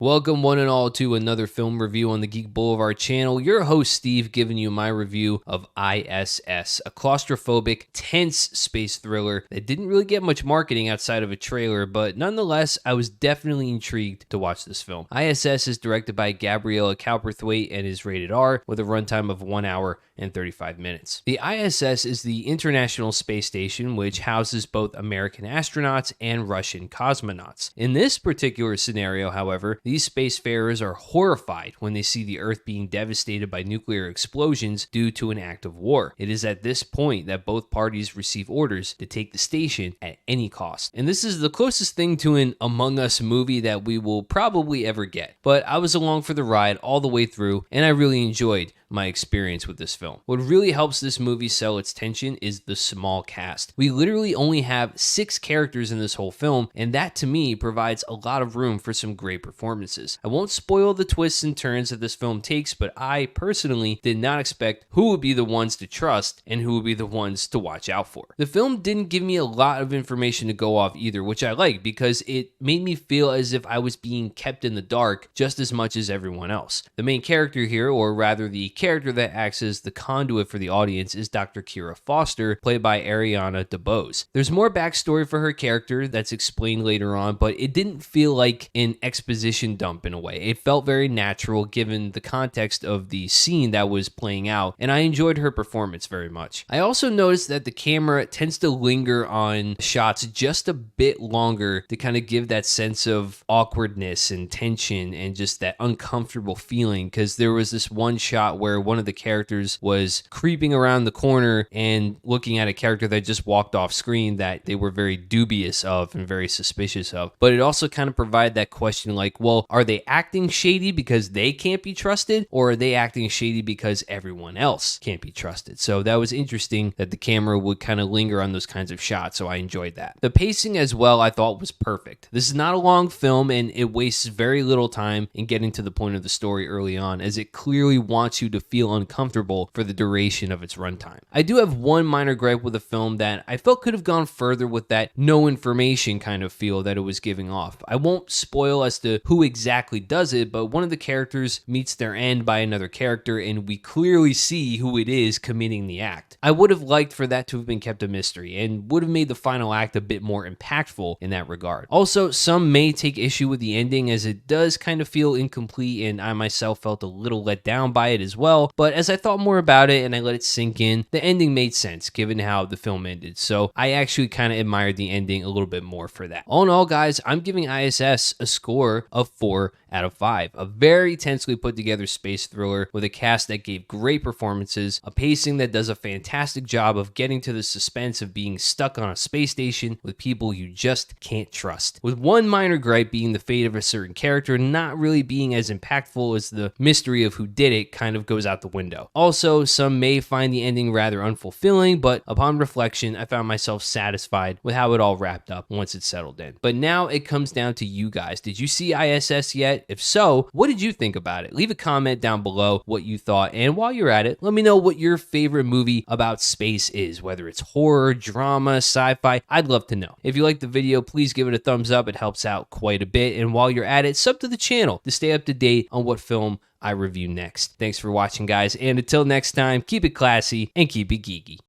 Welcome one and all to another film review on the Geek Boulevard channel. Your host Steve giving you my review of ISS, a claustrophobic, tense space thriller that didn't really get much marketing outside of a trailer, but nonetheless, I was definitely intrigued to watch this film. ISS is directed by Gabriella Cowperthwaite and is rated R with a runtime of 1 hour and 35 minutes. The ISS is the International Space Station, which houses both American astronauts and Russian cosmonauts. In this particular scenario, however, these spacefarers are horrified when they see the Earth being devastated by nuclear explosions due to an act of war. It is at this point that both parties receive orders to take the station at any cost. And this is the closest thing to an Among Us movie that we will probably ever get. But I was along for the ride all the way through, and I really enjoyed my experience with this film. What really helps this movie sell its tension is the small cast. We literally only have 6 characters in this whole film, and that to me provides a lot of room for some great performances. I won't spoil the twists and turns that this film takes, but I personally did not expect who would be the ones to trust and who would be the ones to watch out for. The film didn't give me a lot of information to go off either, which I like because it made me feel as if I was being kept in the dark just as much as everyone else. The main character here, or rather the character that acts as the conduit for the audience, is Dr. Kira Foster, played by Ariana DeBose. There's more backstory for her character that's explained later on, but it didn't feel like an exposition dump in a way. It felt very natural given the context of the scene that was playing out, and I enjoyed her performance very much. I also noticed that the camera tends to linger on shots just a bit longer to kind of give that sense of awkwardness and tension and just that uncomfortable feeling, because there was this one shot where one of the characters was creeping around the corner and looking at a character that just walked off screen that they were very dubious of and very suspicious of. But it also kind of provided that question like, well, are they acting shady because they can't be trusted, or are they acting shady because everyone else can't be trusted? So that was interesting that the camera would kind of linger on those kinds of shots, so I enjoyed that. The pacing as well I thought was perfect. This is not a long film, and it wastes very little time in getting to the point of the story early on, as it clearly wants you to feel uncomfortable for the duration of its runtime. I do have one minor gripe with the film that I felt could have gone further with that no information kind of feel that it was giving off. I won't spoil as to who exactly does it, but one of the characters meets their end by another character, and we clearly see who it is committing the act. I would have liked for that to have been kept a mystery, and would have made the final act a bit more impactful in that regard. Also, some may take issue with the ending, as it does kind of feel incomplete, and I myself felt a little let down by it as well. But as I thought more about it and I let it sink in, the ending made sense given how the film ended. So I actually kind of admired the ending a little bit more for that. All in all, guys, I'm giving ISS a score of 4 out of 5. A very tensely put together space thriller with a cast that gave great performances, a pacing that does a fantastic job of getting to the suspense of being stuck on a space station with people you just can't trust. With one minor gripe being the fate of a certain character not really being as impactful as the mystery of who did it kind of goes out the window. Also, some may find the ending rather unfulfilling, but upon reflection, I found myself satisfied with how it all wrapped up once it settled in. But now it comes down to you guys. Did you see ISS yet? If so, what did you think about it? Leave a comment down below what you thought, and while you're at it, let me know what your favorite movie about space is, whether it's horror, drama, sci-fi. I'd love to know. If you liked the video, please give it a thumbs up. It helps out quite a bit, and while you're at it, sub to the channel to stay up to date on what film I review next. Thanks for watching, guys, and until next time, keep it classy and keep it geeky.